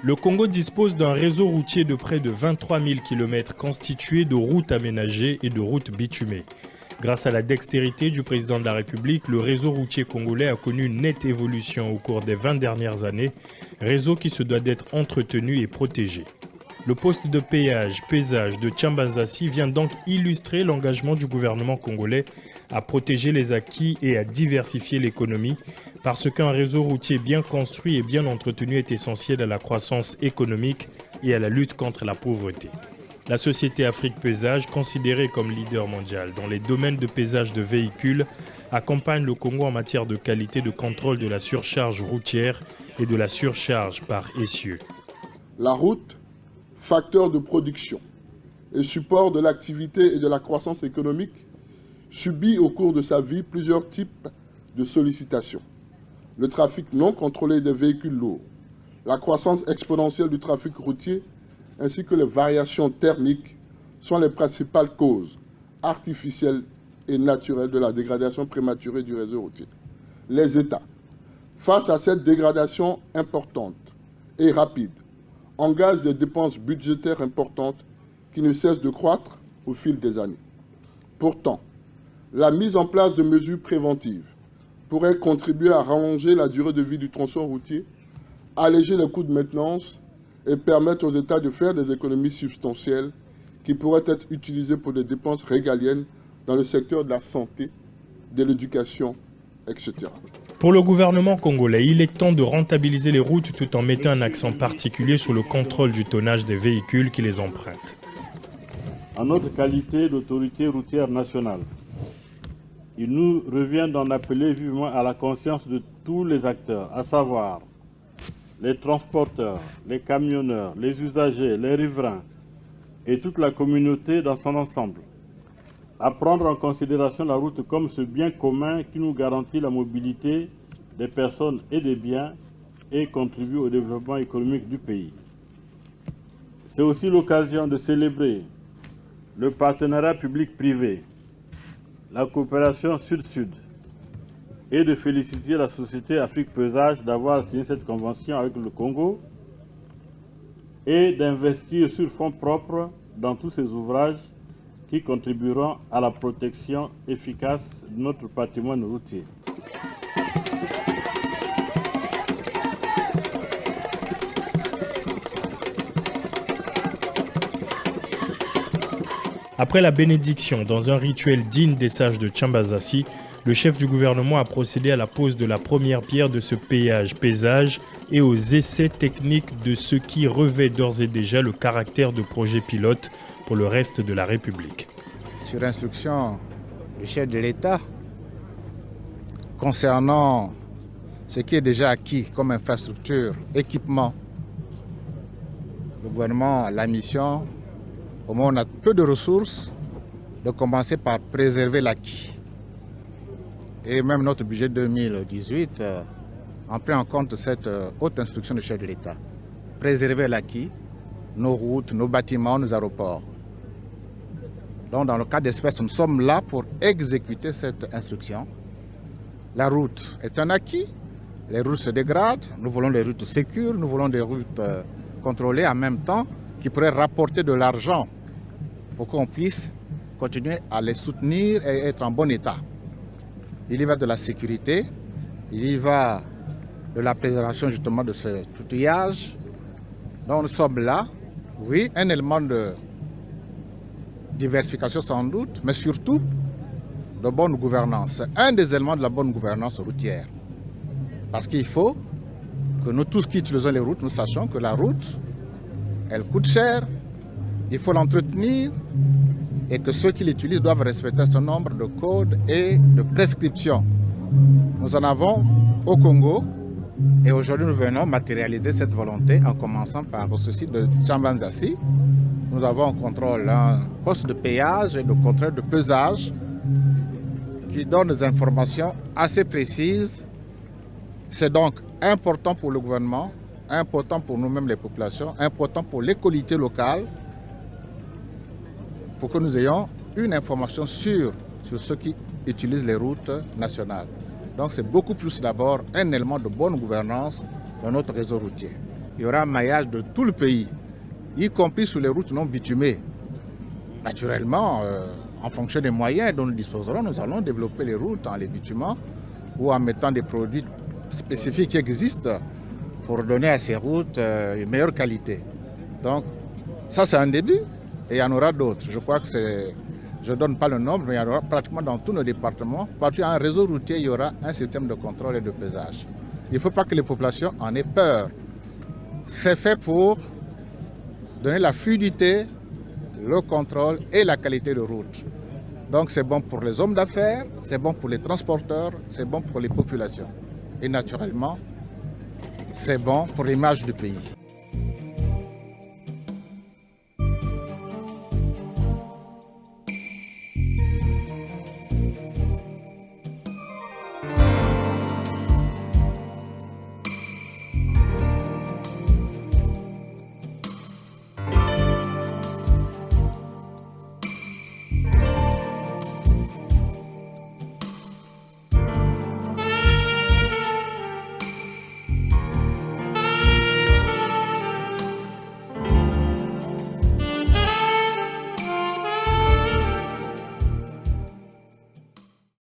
Le Congo dispose d'un réseau routier de près de 23 000 km constitué de routes aménagées et de routes bitumées. Grâce à la dextérité du président de la République, le réseau routier congolais a connu une nette évolution au cours des 20 dernières années, réseau qui se doit d'être entretenu et protégé. Le poste de péage de Tchambazassi vient donc illustrer l'engagement du gouvernement congolais à protéger les acquis et à diversifier l'économie, parce qu'un réseau routier bien construit et bien entretenu est essentiel à la croissance économique et à la lutte contre la pauvreté. La société Afrique Pesage, considérée comme leader mondial dans les domaines de pesage de véhicules, accompagne le Congo en matière de qualité de contrôle de la surcharge routière et de la surcharge par essieu. La route, facteur de production et support de l'activité et de la croissance économique, subit au cours de sa vie plusieurs types de sollicitations. Le trafic non contrôlé des véhicules lourds, la croissance exponentielle du trafic routier, ainsi que les variations thermiques sont les principales causes artificielles et naturelles de la dégradation prématurée du réseau routier. Les États, face à cette dégradation importante et rapide, engagent des dépenses budgétaires importantes qui ne cessent de croître au fil des années. Pourtant, la mise en place de mesures préventives pourrait contribuer à rallonger la durée de vie du tronçon routier, alléger les coûts de maintenance et permettre aux États de faire des économies substantielles qui pourraient être utilisées pour des dépenses régaliennes dans le secteur de la santé, de l'éducation, etc. Pour le gouvernement congolais, il est temps de rentabiliser les routes tout en mettant un accent particulier sur le contrôle du tonnage des véhicules qui les empruntent. En notre qualité d'autorité routière nationale, il nous revient d'en appeler vivement à la conscience de tous les acteurs, à savoir les transporteurs, les camionneurs, les usagers, les riverains et toute la communauté dans son ensemble, à prendre en considération la route comme ce bien commun qui nous garantit la mobilité des personnes et des biens et contribue au développement économique du pays. C'est aussi l'occasion de célébrer le partenariat public-privé, la coopération sud-sud et de féliciter la société Afrique Pesage d'avoir signé cette convention avec le Congo et d'investir sur fonds propres dans tous ces ouvrages qui contribueront à la protection efficace de notre patrimoine routier. Après la bénédiction dans un rituel digne des sages de Tchambazassi, le chef du gouvernement a procédé à la pose de la première pierre de ce péage et aux essais techniques de ce qui revêt d'ores et déjà le caractère de projet pilote pour le reste de la République. Sur instruction du chef de l'État, concernant ce qui est déjà acquis comme infrastructure, équipement, le gouvernement a la mission, au moment où on a peu de ressources, de commencer par préserver l'acquis. Et même notre budget 2018 en pris en compte cette haute instruction du chef de l'État. Préserver l'acquis, nos routes, nos bâtiments, nos aéroports. Donc dans le cas d'espèce, nous sommes là pour exécuter cette instruction. La route est un acquis, les routes se dégradent, nous voulons des routes sécures, nous voulons des routes contrôlées en même temps qui pourraient rapporter de l'argent pour qu'on puisse continuer à les soutenir et être en bon état. Il y va de la sécurité, il y va de la préservation justement de ce outillage. Donc nous sommes là, oui, un élément de diversification sans doute, mais surtout de bonne gouvernance. C'est un des éléments de la bonne gouvernance routière. Parce qu'il faut que nous tous qui utilisons les routes, nous sachions que la route, elle coûte cher, il faut l'entretenir et que ceux qui l'utilisent doivent respecter un certain nombre de codes et de prescriptions. Nous en avons au Congo et aujourd'hui nous venons matérialiser cette volonté en commençant par ce site de Tchambazassi. Nous avons en contrôle un poste de péage et de contrôle de pesage qui donne des informations assez précises. C'est donc important pour le gouvernement, important pour nous-mêmes les populations, important pour les collectivités locales, pour que nous ayons une information sur ceux qui utilisent les routes nationales. Donc c'est beaucoup plus d'abord un élément de bonne gouvernance dans notre réseau routier. il y aura un maillage de tout le pays, y compris sur les routes non bitumées. Naturellement, en fonction des moyens dont nous disposerons, nous allons développer les routes en les bitumant ou en mettant des produits spécifiques qui existent pour donner à ces routes une meilleure qualité. Donc ça c'est un début et il y en aura d'autres. Je crois que je ne donne pas le nombre, mais il y en aura pratiquement dans tous nos départements. Partout il y a un réseau routier, il y aura un système de contrôle et de pesage. Il ne faut pas que les populations en aient peur. C'est fait pour donner la fluidité, le contrôle et la qualité de route. Donc c'est bon pour les hommes d'affaires, c'est bon pour les transporteurs, c'est bon pour les populations. Et naturellement, c'est bon pour l'image du pays.